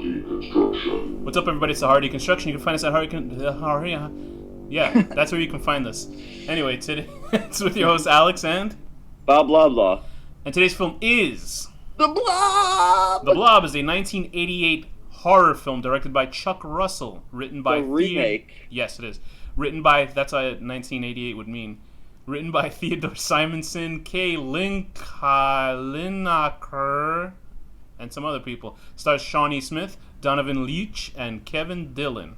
Hardy Construction. What's up, everybody? It's the Hardy Construction. You can find us at Yeah, that's where you can find us. Anyway, today it's with your host Alex and Bob Loblaw. And today's film is The Blob! The Blob is a 1988 horror film directed by Chuck Russell, written by The remake. Yes, it is. Written by, that's what 1988 would mean. Written by Theodore Simonson, Kay Lineker, and some other people. Stars Shawnee Smith, Donovan Leitch, and Kevin Dillon.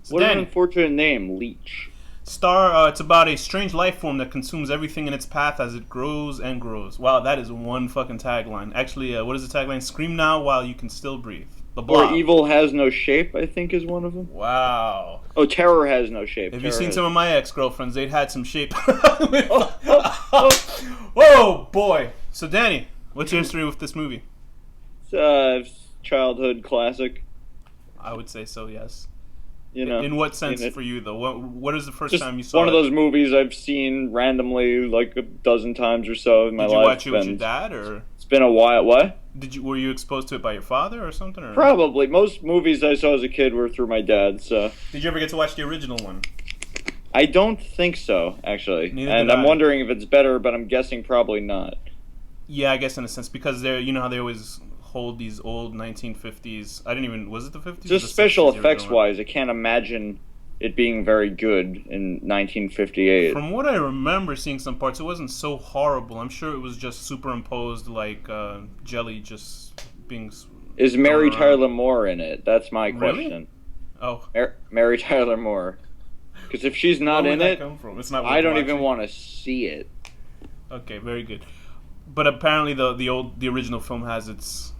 So What an unfortunate name, Leitch. It's about a strange life form that consumes everything in its path as it grows and grows. Wow, that is one fucking tagline. Actually, what is the tagline? Scream now while you can still breathe. The Blob. Or evil has no shape, I think is one of them. Wow. Oh, terror has no shape. Have you seen has... some of my ex-girlfriends? They'd had some shape. Oh, boy. So, Danny, what's your history with this movie? It's childhood classic. I would say so, yes. You know, in what sense for you, though? What is the first just time you saw it? one of those movies I've seen randomly like a dozen times or so in my life. Did you watch it with your dad, or? It's been a while. What? Were you exposed to it by your father or something? Or? Probably. Most movies I saw as a kid were through my dad, so... Did you ever get to watch the original one? I don't think so, actually. Neither and did I'm I. wondering if it's better, but I'm guessing probably not. Yeah, I guess in a sense, because you know how they always hold these old 1950s... was it the 50s? Just special effects-wise, I can't imagine it being very good in 1958. From what I remember seeing some parts, it wasn't so horrible. I'm sure it was just superimposed like jelly just being... Is Mary Tyler Moore in it? That's my question. Really? Oh. Mary Tyler Moore. Because if she's not in it, it's not I don't even want to see it. Okay, very good. But apparently the original film has its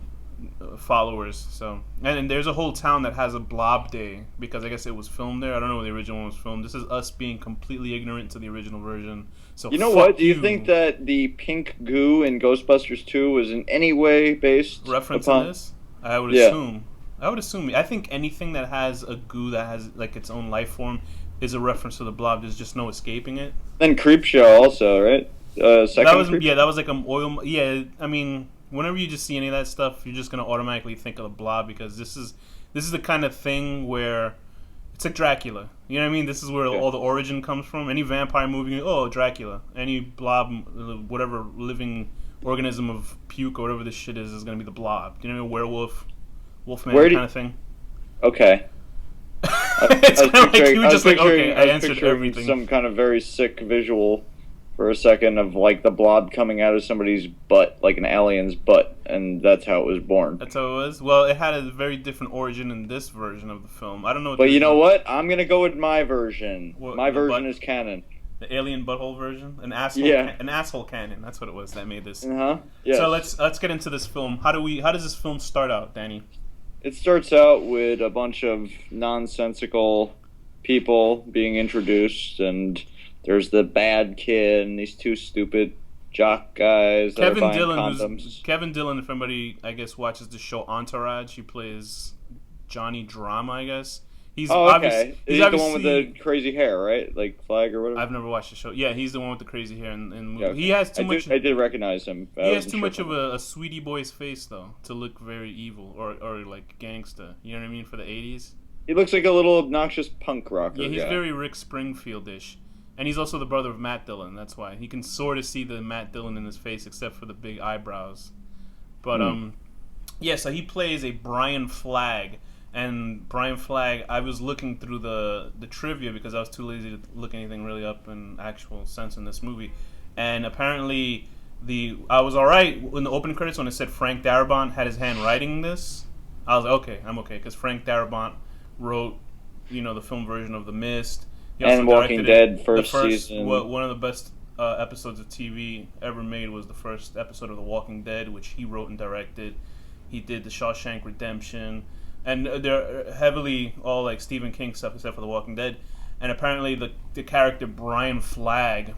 followers, so and there's a whole town that has a Blob Day because I guess it was filmed there. I don't know where the original one was filmed. This is us being completely ignorant to the original version. So you know what? Do you think that the pink goo in Ghostbusters 2 was in any way based reference upon to this? I would assume. I would assume. I think anything that has a goo that has like its own life form is a reference to the Blob. There's just no escaping it. Then Creepshow also, right? That was like an oil. Yeah, I mean, whenever you just see any of that stuff, you're just gonna automatically think of the Blob because this is the kind of thing where it's like Dracula. You know what I mean? This is where all the origin comes from. Any vampire movie, oh, Dracula. Any Blob, whatever living organism of puke or whatever this shit is gonna be the Blob. You know what I mean? Werewolf, Wolfman kind of thing. Okay. It's kind of like you were just like, okay, I answered everything. Some kind of very sick visual for a second of like the Blob coming out of somebody's butt, like an alien's butt, and that's how it was born. That's how it was? Well, it had a very different origin in this version of the film. I don't know. But you know what? I'm gonna go with my version. What, my version is canon. The alien butthole version? An asshole an asshole canon. That's what it was that made this. Uh-huh. Yes. So let's get into this film. How does this film start out, Danny? It starts out with a bunch of nonsensical people being introduced, and there's the bad kid and these two stupid jock guys that are buying condoms. Kevin Dillon, if anybody, I guess, watches the show Entourage, he plays Johnny Drama, I guess. He's okay. He's the one with the crazy hair, right? Like Flag or whatever? I've never watched the show. Yeah, he's the one with the crazy hair in the movie. Yeah, okay. He has too much... I did recognize him. He has too much of a sweetie boy's face, though, to look very evil or like gangsta. You know what I mean? For the 80s. He looks like a little obnoxious punk rocker. Yeah, he's very Rick Springfield-ish. And he's also the brother of Matt Dillon. That's why. He can sort of see the Matt Dillon in his face, except for the big eyebrows. But, so he plays a Brian Flagg. And Brian Flagg, I was looking through the trivia because I was too lazy to look anything really up in actual sense in this movie. And apparently, I was alright in the opening credits when it said Frank Darabont had his hand writing this. I was like, okay, I'm okay. Because Frank Darabont wrote, the film version of The Mist. And Walking Dead first season. One of the best episodes of TV ever made was the first episode of The Walking Dead, which he wrote and directed. He did The Shawshank Redemption. And they're heavily all like Stephen King stuff except for The Walking Dead. And apparently the character Brian Flagg,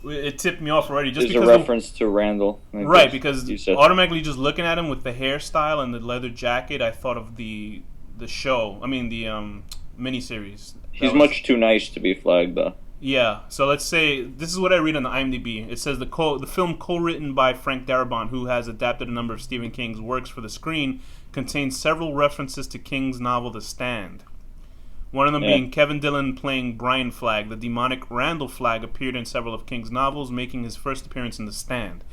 it tipped me off already. Just because a reference to Randall. Right, because automatically just looking at him with the hairstyle and the leather jacket, I thought of the show. I mean the miniseries. He's much too nice to be Flagg, though. Yeah, so let's say this is what I read on the IMDb. It says the film co-written by Frank Darabont, who has adapted a number of Stephen King's works for the screen, contains several references to King's novel The Stand. One of them being Kevin Dillon playing Brian Flagg. The demonic Randall Flagg appeared in several of King's novels, making his first appearance in The Stand.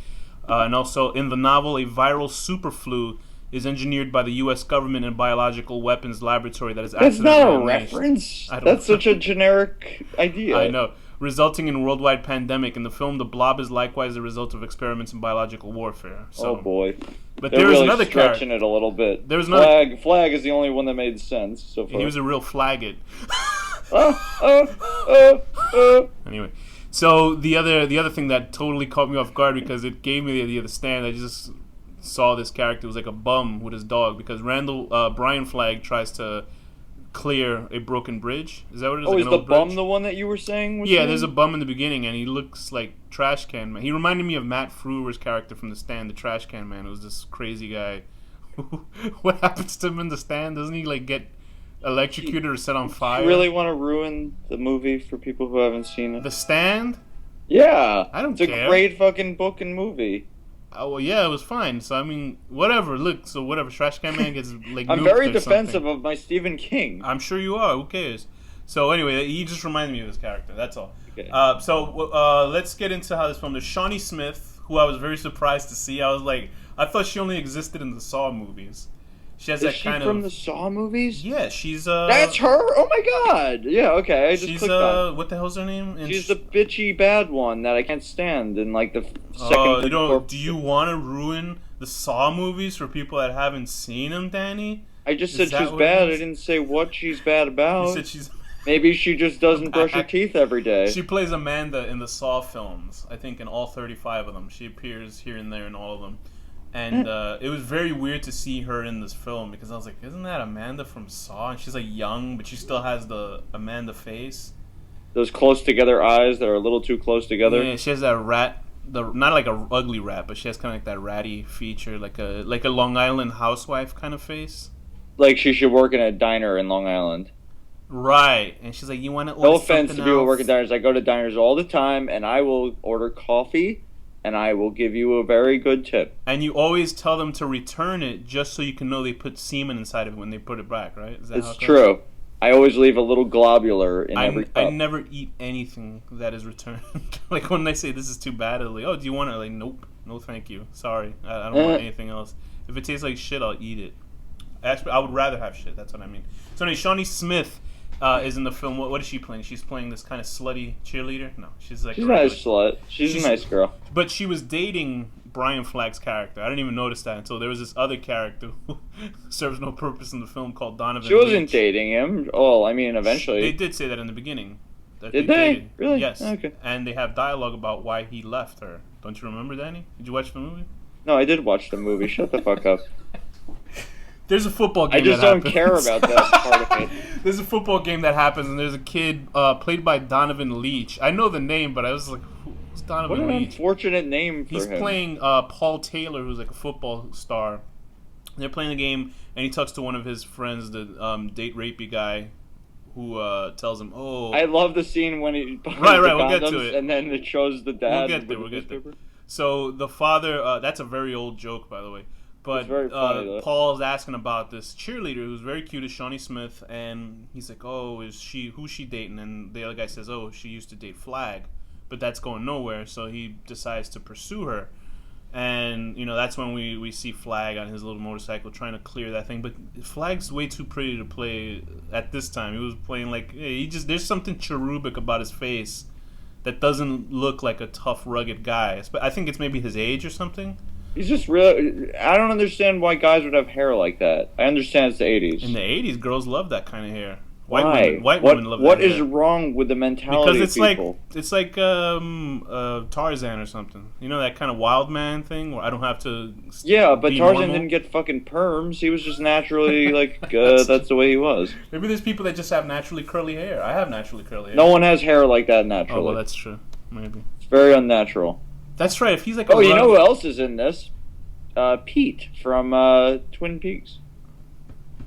And also in the novel, a viral superflu is engineered by the U.S. government in a biological weapons laboratory that is accidentally That's not a unleashed. reference. That's such a generic idea. I know. Resulting in a worldwide pandemic. In the film, the Blob is likewise the result of experiments in biological warfare. So, oh boy. But They're there was really another stretching character. it a little bit. There was another... Flag is the only one that made sense so far. He was a real flaggot. Anyway, so the other thing that totally caught me off guard because it gave me the idea of The Stand. I just saw this character was like a bum with his dog because Brian Flagg tries to clear a broken bridge. Is that what it is? Oh, like is an the old bum bridge? the one that you were saying? Yeah, there's a bum in the beginning, and he looks like Trash Can Man. He reminded me of Matt Frewer's character from The Stand, the Trash Can Man. It was this crazy guy. What happens to him in The Stand? Doesn't he like get electrocuted or set on fire? You really want to ruin the movie for people who haven't seen it? The Stand? Yeah, I don't it's care. a great fucking book and movie. Oh well, yeah, it was fine. So I mean, whatever. Look, so whatever. Trash Can Man gets like. I'm nuked very or defensive something. of my Stephen King. I'm sure you are. Who cares? So anyway, he just reminded me of this character. That's all. Okay. So let's get into how this film. There's Shawnee Smith, who I was very surprised to see. I was like, I thought she only existed in the Saw movies. She has Is that she kind from of. the Saw movies? Yeah, she's That's her. Oh my god! Yeah, okay. I just She's clicked on. what the hell's her name? She's the bitchy bad one that I can't stand in like the second. You know, do you want to ruin the Saw movies for people that haven't seen them, Danny? I just Is said that she's what it bad. I is? didn't say what she's bad You about. said she's. Maybe she just doesn't brush her teeth every day. She plays Amanda in the Saw films. I think in all 35 of them. She appears here and there in all of them. And it was very weird to see her in this film because I was like, isn't that Amanda from Saw? And she's like young, but she still has the Amanda face. Those close together eyes that are a little too close together. Yeah, she has that not like a ugly rat, but she has kind of like that ratty feature, like a Long Island housewife kind of face. Like she should work in a diner in Long Island. Right, and she's like, you want to order No offense to something people who else? work at diners. I go to diners all the time, and I will order coffee, and I will give you a very good tip. And you always tell them to return it just so you can know they put semen inside of it when they put it back, right? Is that how It's it goes? true. I always leave a little globular in every cup. I never eat anything that is returned. Like when they say this is too bad, I'm like, oh, do you want it? Like, nope, no, thank you, sorry, I don't want anything else. If it tastes like shit, I'll eat it. Actually, I would rather have shit. That's what I mean. So anyway, Shawnee Smith is in the film. What is she playing? She's playing this kind of slutty cheerleader. No, she's like She's a nice slut. She's a nice girl. But she was dating Brian Flagg's character. I didn't even notice that until there was this other character who serves no purpose in the film called Donovan. She wasn't Leach. dating him. Oh, I mean, eventually. They did say that in the beginning. That Did they? dated. Really? Yes. Okay. And they have dialogue about why he left her. Don't you remember, Danny? Did you watch the movie? No, I did watch the movie. Shut the fuck up. There's a football game. I just that don't happens. care about that part of it. There's a football game that happens, and there's a kid played by Donovan Leach. I know the name, but I was like, who's Donovan What an Leach? unfortunate name for He's him. playing Paul Taylor, who's like a football star. They're playing the game, and he talks to one of his friends, the date rapey guy, who tells him, "Oh." I love the scene when he buys Right, the we'll get to condoms, it. and then it shows the dad. We'll get there. with We'll the get there. newspaper. So the father, that's a very old joke, by the way. But It's very funny, though. Paul's asking about this cheerleader who's very cute, is Shawnee Smith, and he's like, "Oh, who's she dating?" And the other guy says, "Oh, she used to date Flag, but that's going nowhere." So he decides to pursue her, and that's when we see Flag on his little motorcycle trying to clear that thing. But Flag's way too pretty to play at this time. He was playing like there's something cherubic about his face that doesn't look like a tough, rugged guy. But I think it's maybe his age or something. He's just real. I don't understand why guys would have hair like that. I understand it's the 80s. In the 80s, girls love that kind of hair. Why? White women love that What hair. is wrong with the mentality Because it's of people? like Tarzan or something. You know that kind of wild man thing where I don't have to. Yeah, but be Tarzan normal? didn't get fucking perms. He was just naturally like that's the way he was. Maybe there's people that just have naturally curly hair. I have naturally curly hair. No one has hair like that Oh naturally. well, that's true. Maybe It's very unnatural. that's right. If he's like, Oh, you know who else is in this? Pete from Twin Peaks,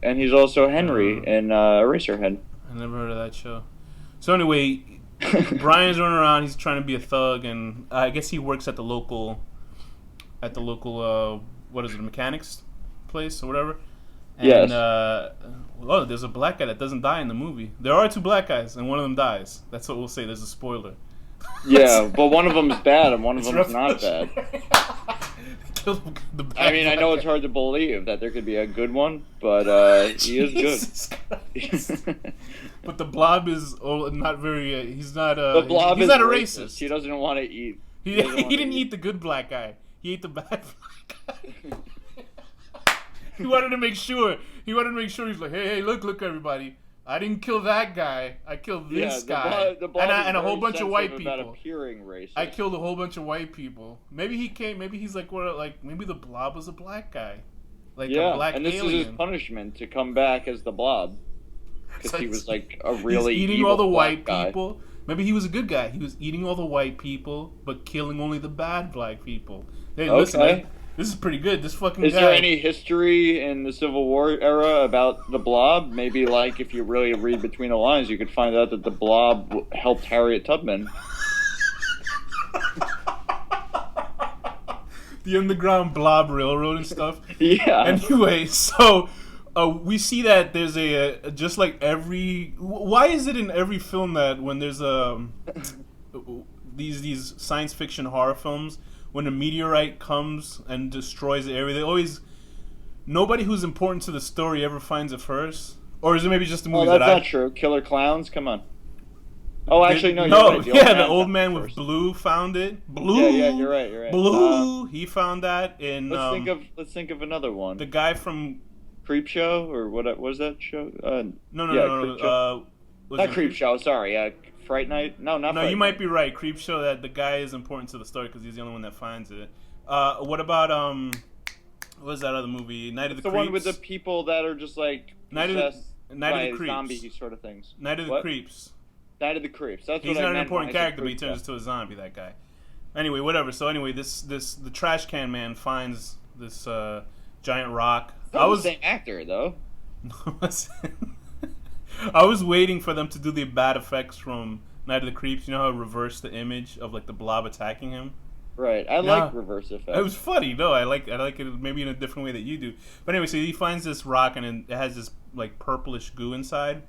and he's also Henry in Eraserhead. I never heard of that show. So anyway, Brian's running around. He's trying to be a thug, and I guess he works at the local, what is it, a mechanics place or whatever. And, Yes. There's a black guy that doesn't die in the movie. There are two black guys, and one of them dies. That's what we'll say. There's a spoiler. Yeah, but one of them is bad, and one of them is not bad. I mean, I know it's hard to believe that there could be a good one, but he is good. But the Blob is not very. He's not a. The Blob he's is not a racist. racist. He doesn't want to eat. He didn't eat the good black guy. He ate the bad black guy. He wanted to make sure. He's like, hey, look, everybody. I didn't kill that guy. I killed this guy. The Blob and a whole bunch of white people. Appearing racist. I killed a whole bunch of white people. Maybe he's like, maybe the Blob was a black guy. Like a black alien. And this is his punishment to come back as the Blob. Because he was like a really he's eating evil all the white guy. people. Maybe he was a good guy. He was eating all the white people, but killing only the bad black people. Hey, listen, this is pretty good. This fucking Is guy. there any history in the Civil War era about the Blob? Maybe, like, if you really read between the lines, you could find out that the Blob helped Harriet Tubman. The Underground Blob Railroad and stuff. Yeah. Anyway, so we see that there's just like every. Why is it in every film that when there's these science fiction horror films, when a meteorite comes and destroys the area, nobody who's important to the story ever finds it first? Or is it maybe just a movie that's not true. Killer Clowns? Come on. Oh, actually, no. You're right. The old man with Blue found it. Blue. Yeah, you're right. Blue. He found that in. Let's think of another one. The guy from Creepshow, or what was that show? No. Not Creepshow. Sorry. Fright Night? No, not. No, Fright you Night. might be right. Creepshow. That the guy is important to the story because he's the only one that finds it. What about what was that other movie? Night of the Creeps. The one with the people that are just like Night of the Creeps. Zombie sort of things. Night of the Creeps. Night of the Creeps. That's he's what I not meant an important when I said character, but he turns into a zombie. That guy. Anyway, whatever. So anyway, the trash can man finds this giant rock. I was the same actor though. I was waiting for them to do the bad effects from Night of the Creeps. You know how it reversed the image of like the Blob attacking him. Right. I like reverse effects. It was funny. No, I like it maybe in a different way that you do. But anyway, so he finds this rock and it has this like purplish goo inside.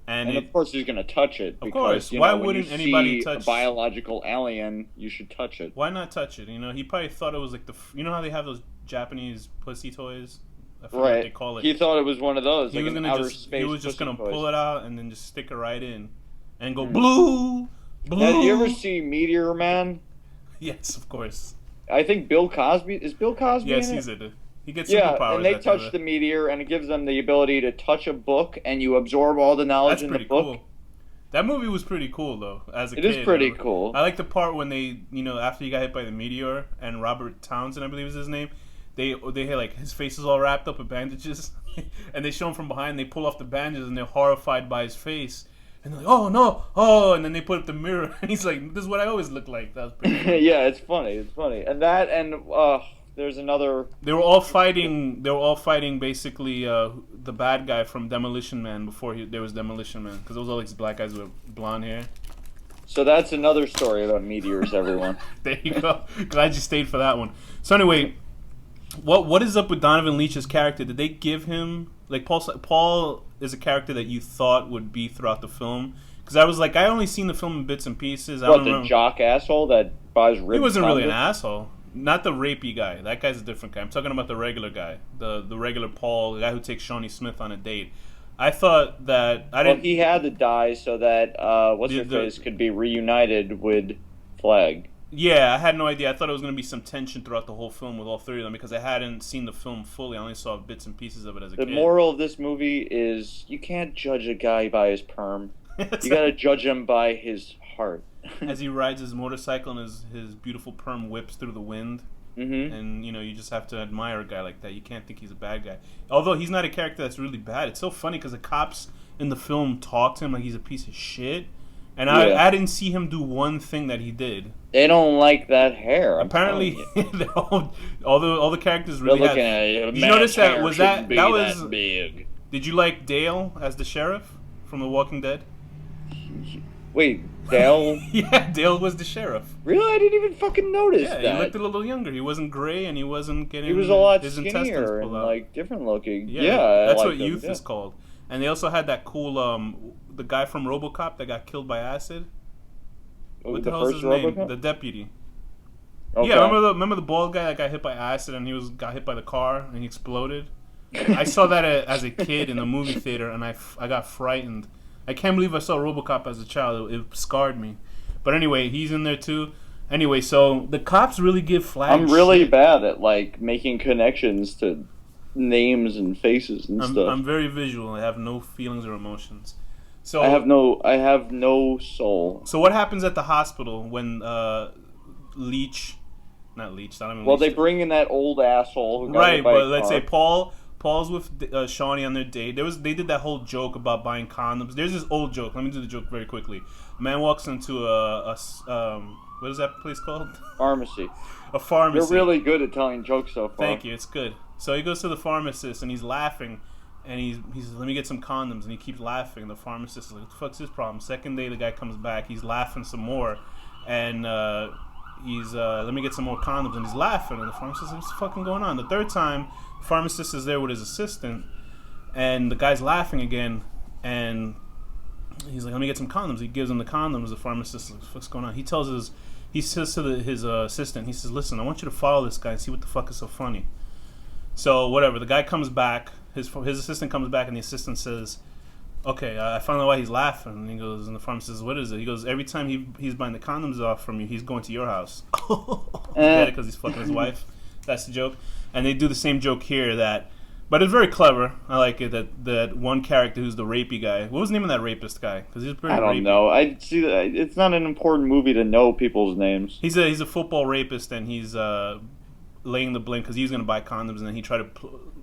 And of course he's gonna touch it. Because, of course. Why wouldn't anybody touch a biological alien? You should touch it. Why not touch it? You know, he probably thought it was like you know how they have those Japanese pussy toys. I forget what they call it. He thought it was one of those. He was just gonna pull it out and then just stick it right in, and go blue. Now, did you ever see Meteor Man? Yes, of course. I think Bill Cosby is Bill Cosby. Yes, he's in it. He gets superpowers. Yeah, and they touch the meteor, and it gives them the ability to touch a book, and you absorb all the knowledge in the book. Cool. That movie was pretty cool, though. As a kid, it is pretty cool. I like the part when they, after he got hit by the meteor, and Robert Townsend, I believe is his name. They had like his face is all wrapped up with bandages, and they show him from behind. They pull off the bandages, and they're horrified by his face. And they're like, "Oh no, oh!" And then they put up the mirror, and he's like, "This is what I always look like." That was pretty cool. Yeah, it's funny. And that, and there's another. They were all fighting. Basically the bad guy from Demolition Man before there was Demolition Man, because those all like black guys with blonde hair. So that's another story about meteors, everyone. There you go. Glad you stayed for that one. So anyway. What is up with Donovan Leitch's character? Did they give him like Paul is a character that you thought would be throughout the film? Because I was like, I only seen the film in bits and pieces. What, the jock asshole that buys ribs? He wasn't really an asshole. Not the rapey guy. That guy's a different guy. I'm talking about the regular guy, the regular Paul, the guy who takes Shawnee Smith on a date. I thought that he had to die so that what's her face could be reunited with Flag. Yeah, I had no idea. I thought it was going to be some tension throughout the whole film with all three of them because I hadn't seen the film fully. I only saw bits and pieces of it as a kid. The moral of this movie is you can't judge a guy by his perm. You got to judge him by his heart. As he rides his motorcycle and his beautiful perm whips through the wind. Mm-hmm. And, you just have to admire a guy like that. You can't think he's a bad guy. Although he's not a character that's really bad. It's so funny because the cops in the film talk to him like he's a piece of shit. And I didn't see him do one thing that he did. They don't like that hair. Apparently, all the characters really have. Did you notice that was that was big? Did you like Dale as the sheriff from The Walking Dead? Wait, Dale? Yeah, Dale was the sheriff. Really? I didn't even fucking notice Yeah, that. he looked a little younger. He wasn't gray, and he wasn't getting. He was a lot his skinnier intestines and pulled out. like different looking. Yeah, Yeah, I that's liked what him, youth yeah. is called. And they also had that cool the guy from RoboCop that got killed by acid. Oh, What the the hell's first his name? RoboCop? The deputy. Okay. Yeah, remember the bald guy that got hit by acid and got hit by the car and he exploded. I saw that as a kid in the movie theater and I got frightened. I can't believe I saw RoboCop as a child. It scarred me. But anyway, he's in there too. Anyway, so the cops really give flags. I'm really bad at like making connections to names and faces and stuff. I'm very visual. I have no feelings or emotions. So I have no soul. So what happens at the hospital when Leech, not Leech, not even Well, Leech. they bring in that old asshole who got Right, hit by but a let's car. say Paul's with Shawnee on their date. They did that whole joke about buying condoms. There's this old joke. Let me do the joke very quickly. A man walks into a what is that place called? Pharmacy. A pharmacy. They're really good at telling jokes so far. Thank you. It's good. So he goes to the pharmacist and he's laughing, and he says, "Let me get some condoms," and he keeps laughing. And the pharmacist is like, "What the fuck's his problem?" Second day, the guy comes back. He's laughing some more, and he's "Let me get some more condoms," and he's laughing. And the pharmacist is like, "What's fucking going on?" The third time, the pharmacist is there with his assistant, and the guy's laughing again, and he's like, "Let me get some condoms." He gives him the condoms. The pharmacist is like, "What's going on?" He says to his assistant, he says, "Listen, I want you to follow this guy and see what the fuck is so funny." So whatever, the guy comes back, his assistant comes back, and the assistant says, "Okay, I found out why he's laughing." And he goes, and the pharmacist says, "What is it?" He goes, "Every time he's buying the condoms off from you, he's going to your house." Get it? Because he's fucking his wife. That's the joke. And they do the same joke here but it's very clever. I like it that one character who's the rapey guy. What was the name of that rapist guy? Because he's pretty. I don't rapey. know. I see that it's not an important movie to know people's names. He's a football rapist, and he's laying the blame because he's going to buy condoms, and then he tried to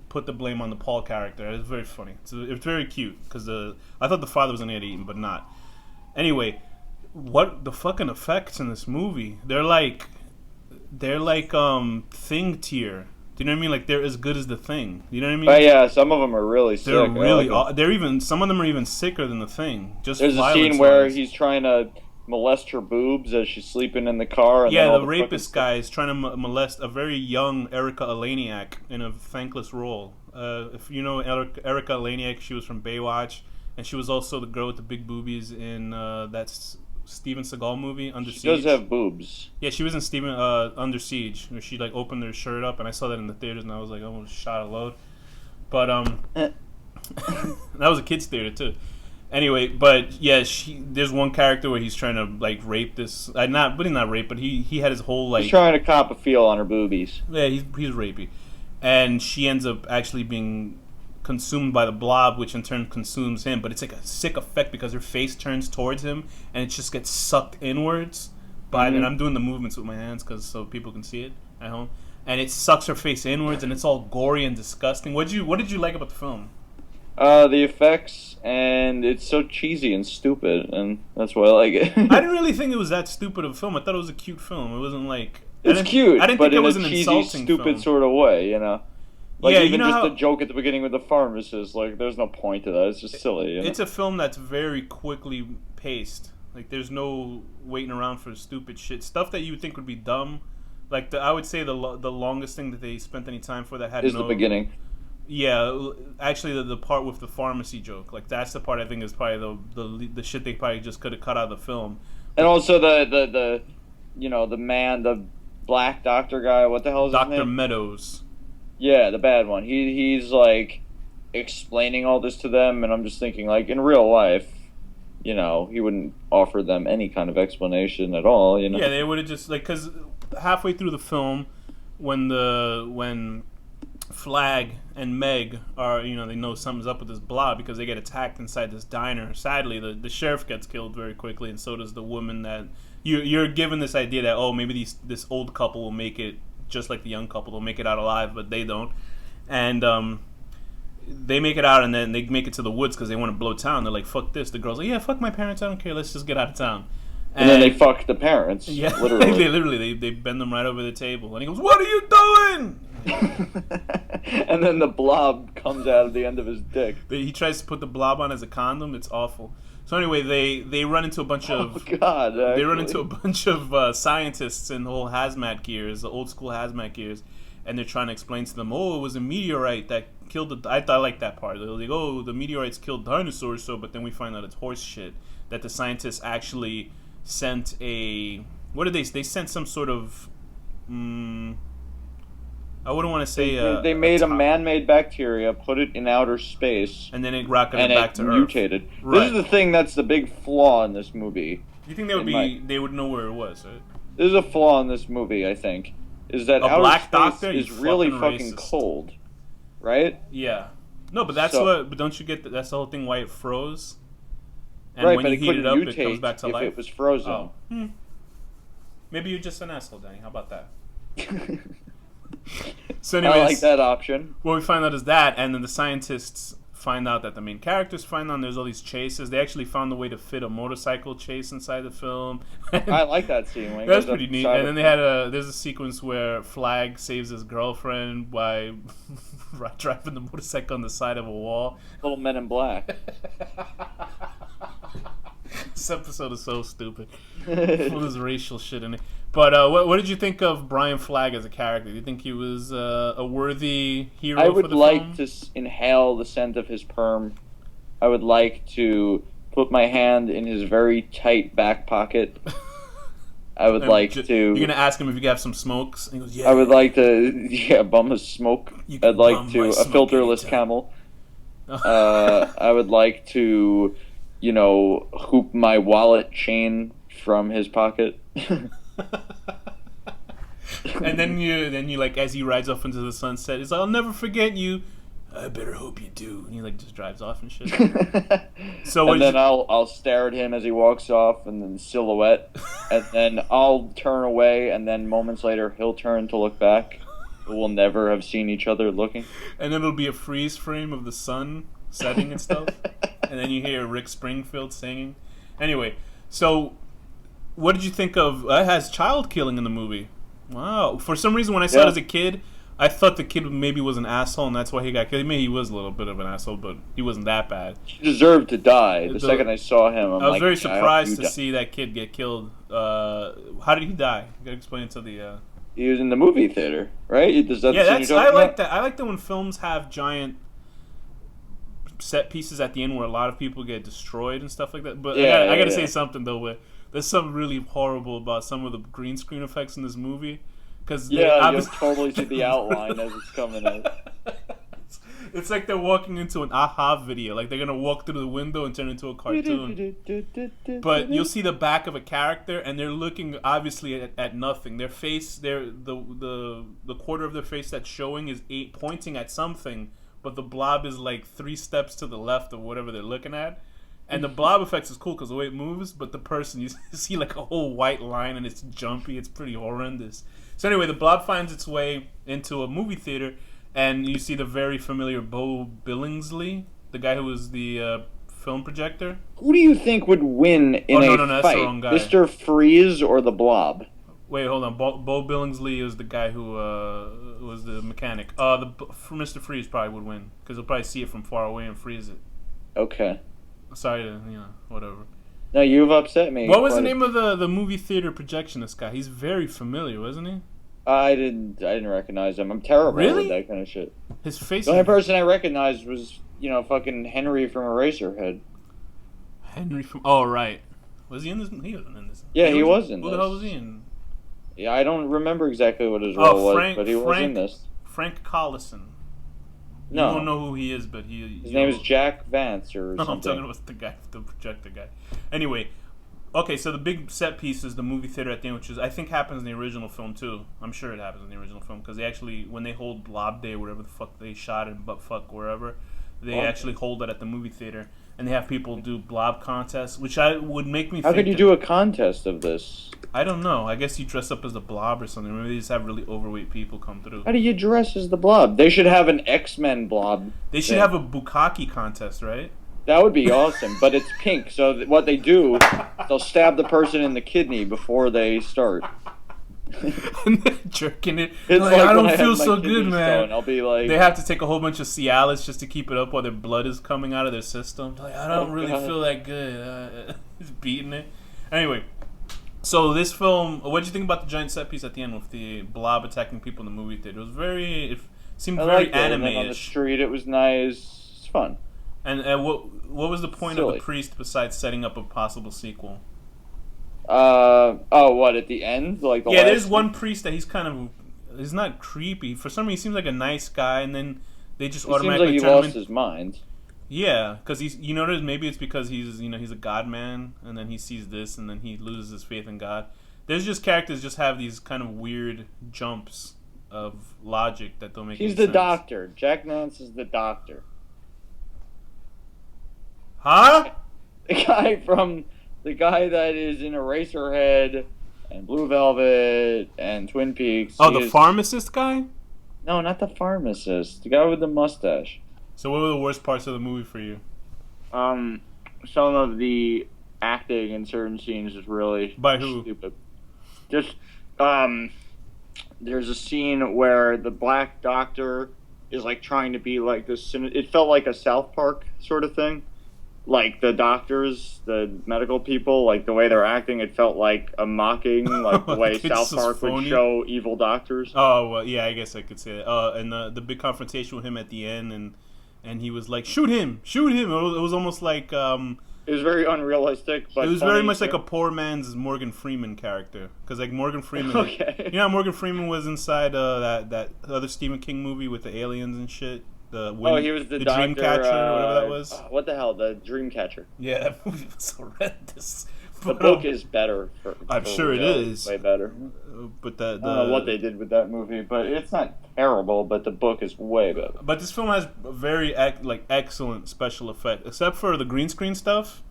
put the blame on the Paul character. It's very funny. It's very cute because I thought the father was going to get eaten, but not. Anyway, what the fucking effects in this movie? They're like Thing tier. Do you know what I mean? Like they're as good as the Thing. You know what I mean? But yeah, some of them are really sick. They're really. I like them. They're even. Some of them are even sicker than the Thing. Just There's a violence scene where wise. he's trying to molest her boobs as she's sleeping in the car. And Yeah, then all the fucking rapist guy is trying to molest a very young Erica Eleniak in a thankless role. If you know Erica Eleniak, she was from Baywatch, and she was also the girl with the big boobies in that Steven Seagal movie, Under Siege. She does have boobs. Yeah, she was in Under Siege, where she like opened her shirt up, and I saw that in the theaters, and I was like, I almost shot a load. But that was a kids' theater too. Anyway, but yeah, there's one character where he's trying to like rape this. Not rape, but he had his whole like. He's trying to cop a feel on her boobies. Yeah, he's rapey, and she ends up actually being consumed by the blob, which in turn consumes him. But it's like a sick effect because her face turns towards him, and it just gets sucked inwards. And I'm doing the movements with my hands so people can see it at home, and it sucks her face inwards, and it's all gory and disgusting. What did you like about the film? The effects, and it's so cheesy and stupid, and that's why I like it. I didn't really think it was that stupid of a film. I thought it was a cute film. It wasn't like it's cute, I didn't but think it in was a an cheesy, insulting stupid film. sort of way, you know. Like Yeah, even you know just how- the joke at the beginning with the pharmacist, like there's no point to that. It's just silly. You know? It's a film that's very quickly paced. Like there's no waiting around for stupid shit. Stuff that you would think would be dumb. Like I would say the longest thing that they spent any time for that had is the beginning. Yeah, actually the part with the pharmacy joke, like that's the part I think is probably the shit they probably just could have cut out of the film. And also the the black doctor guy. What the hell is his Dr. name? Meadows. Yeah, the bad one. He's like explaining all this to them, and I'm just thinking, like, in real life, he wouldn't offer them any kind of explanation at all. Yeah, they would have just because halfway through the film, when Flag and Meg are, they know something's up with this blob because they get attacked inside this diner. Sadly, the sheriff gets killed very quickly, and so does the woman that you're given this idea that maybe this old couple will make it just like the young couple, they'll make it out alive, but they don't. And they make it out, and then they make it to the woods because they want to blow town. They're like, fuck this. The girl's like, yeah, fuck my parents, I don't care, let's just get out of town. And then they fuck the parents. Yeah, literally. they bend them right over the table, and he goes, what are you doing? And then the blob comes out of the end of his dick. He tries to put the blob on as a condom. It's awful. So anyway, they run into a bunch of They run into a bunch of scientists in the whole hazmat gears, the old school hazmat gears, and they're trying to explain to them, oh, it was a meteorite that killed the. I like that part. They're like, oh, the meteorites killed dinosaurs, but then we find out it's horse shit. That the scientists actually sent a. What did they? They sent some sort of. I wouldn't want to say. They made a man-made bacteria, put it in outer space, and then it rocketed back to Earth. Mutated. Right. This is the thing that's the big flaw in this movie. You think they would know where it was, right? This is a flaw in this movie, I think, is that outer space is really fucking cold, right? Yeah. No, but that's But don't you get that's the whole thing why it froze? And right, when but you heat it up, it comes back to life. If it was frozen. Oh. Maybe you're just an asshole, Danny. How about that? So anyways, I like that option. What we find out is that, and then the scientists find out that the main characters find out there's all these chases. They actually found a way to fit a motorcycle chase inside the film. I like that scene. That's pretty neat. And then there's a sequence where Flag saves his girlfriend by driving the motorcycle on the side of a wall. Little Men in Black. This episode is so stupid. All this racial shit in it. But what did you think of Brian Flagg as a character? Do you think he was a worthy hero for the film? I would like to inhale the scent of his perm. I would like to put my hand in his very tight back pocket. I would like to... You're going to ask him if you have some smokes? And he goes, yeah. I would like to... bum his smoke. I'd like to... A filterless camel. I would like to... hoop my wallet chain from his pocket. And then you like, as he rides off into the sunset, he's like, I'll never forget you. I better hope you do. And he like just drives off and shit. And then I'll stare at him as he walks off, and then silhouette, and then I'll turn away, and then moments later he'll turn to look back. We'll never have seen each other looking. And then it'll be a freeze frame of the sun setting and stuff. And then you hear Rick Springfield singing. Anyway, so what did you think of... It has child killing in the movie. Wow. For some reason, when I saw it as a kid, I thought the kid maybe was an asshole, and that's why he got killed. Maybe he was a little bit of an asshole, but he wasn't that bad. He deserved to die. The second I saw him, I was very surprised to see that kid get killed. How did he die? You gotta explain it to the... He was in the movie theater, right? I like that. I like that when films have giant... set pieces at the end where a lot of people get destroyed and stuff like that. But I gotta say something though. Where there's something really horrible about some of the green screen effects in this movie. Because you totally see the outline as it's coming in. It's like they're walking into an AHA video. Like they're gonna walk through the window and turn into a cartoon. But you'll see the back of a character, and they're looking obviously at nothing. Their face, the quarter of their face that's showing is pointing at something. But the blob is like 3 steps to the left of whatever they're looking at. And the blob effects is cool because the way it moves, but the person, you see like a whole white line and it's jumpy. It's pretty horrendous. So anyway, the blob finds its way into a movie theater, and you see the very familiar Bo Billingsley, the guy who was the film projector. Who do you think would win in a fight? That's the wrong guy. Mr. Freeze or the blob? Wait, hold on. Bo Billingsley is the guy who was the mechanic. Mr. Freeze probably would win because he'll probably see it from far away and freeze it. Okay. Sorry to whatever. No, you've upset me. What was the name of the movie theater projectionist guy? He's very familiar, wasn't he? I didn't recognize him. I'm terrible with that kind of shit. His face. The only person I recognized was fucking Henry from Eraserhead. Henry from. Oh right. Was he in this? He wasn't in this. Yeah, he was in this. Who the hell was he in? Yeah, I don't remember exactly what his role was, but he was in this. Frank Collison. No. You don't know who he is, but his name is Jack Vance or something. I'm talking about the guy, the projector guy. Anyway, okay, so the big set piece is the movie theater at the end, which I think happens in the original film too. I'm sure it happens in the original film because they actually, when they hold Blob Day, whatever the fuck they shot in buttfuck wherever, they actually hold it at the movie theater. And they have people do blob contests, which would make me think... How could you do a contest of this? I don't know. I guess you dress up as the blob or something. Maybe they just have really overweight people come through. How do you dress as the blob? They should have an X-Men blob. They should have a bukkake contest, right? That would be awesome, but it's pink. So what they do, they'll stab the person in the kidney before they start. and they're jerking it. It's Like, I when don't have feel my so kidney good, man. stone, I'll be like, They have to take a whole bunch of Cialis just to keep it up while their blood is coming out of their system. Like, I don't really God. feel that good. He's beating it. Anyway, so this film, what did you think about the giant set piece at the end with the blob attacking people in the movie theater? It was very, it seemed I very liked it. And then on the anime-ish. street, it was nice. It's fun. And what was the point of Silly. the priest besides setting up a possible sequel? What, at the end? Like the Yeah, last there's one priest that he's not creepy. For some reason, he seems like a nice guy, and then they just It seems automatically like he turn him lost in. his mind. Yeah, because you notice maybe it's because he's a god man, and then he sees this, and then he loses his faith in God. There's just characters just have these kind of weird jumps of logic that don't make He's any the sense. doctor. Jack Nance is the doctor. Huh? The guy that is in Eraserhead and Blue Velvet and Twin Peaks. Oh, the pharmacist guy? No, not the pharmacist. The guy with the mustache. So what were the worst parts of the movie for you? Some of the acting in certain scenes is really By who? stupid. Just, there's a scene where the black doctor is like trying to be like this. It felt like a South Park sort of thing. Like the doctors, the medical people, like the way they're acting, it felt like a mocking, like the way It's South so Park would phony. show evil doctors. Oh, well, yeah, I guess I could say that. And the big confrontation with him at the end, and he was like, shoot him! It was almost like It was very unrealistic, but it was very funny, much like too. a poor man's Morgan Freeman character, because like Morgan Freeman, Okay. you know, how Morgan Freeman was inside that other Stephen King movie with the aliens and shit. He was the doctor, Dreamcatcher or whatever that was. What the hell, the Dreamcatcher. Yeah, that movie was horrendous. The book is better. I'm sure it is. Way better. But I don't know what they did with that movie, but it's not terrible. But the book is way better. But this film has very excellent special effects, except for the green screen stuff.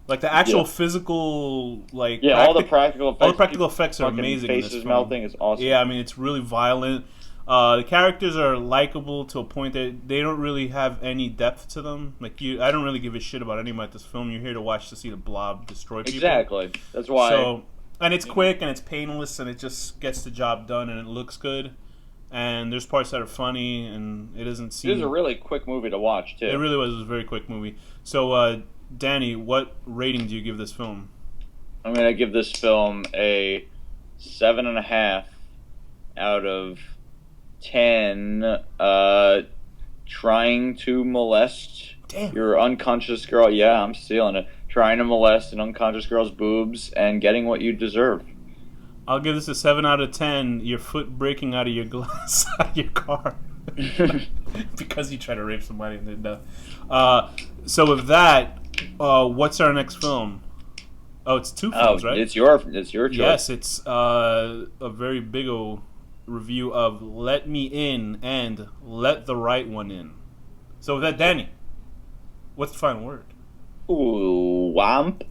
Like the actual physical, all the practical effects. All the practical effects are Fucking amazing. In this faces film. melting is awesome. Yeah, I mean it's really violent. The characters are likable to a point that they don't really have any depth to them. Like I don't really give a shit about anyone at this film. You're here to see the Blob destroy people. Exactly. That's why. So, and it's quick and it's painless and it just gets the job done and it looks good. And there's parts that are funny and it doesn't seem. It was a really quick movie to watch too. It really was. It was a very quick movie. So, Danny, what rating do you give this film? I'm gonna give this film a 7.5 out of 10. Trying to molest your unconscious girl. Yeah, I'm stealing it. Trying to molest an unconscious girl's boobs and getting what you deserve. I'll give this a 7 out of 10. Your foot breaking out of your glass out of your car because you try to rape somebody and they're dead. So with that, what's our next film? Oh, it's two films, right? It's your choice. Yes, it's a very big old review of Let Me In and Let the Right One In. So with that, Danny, what's the final word? Ooh, womp.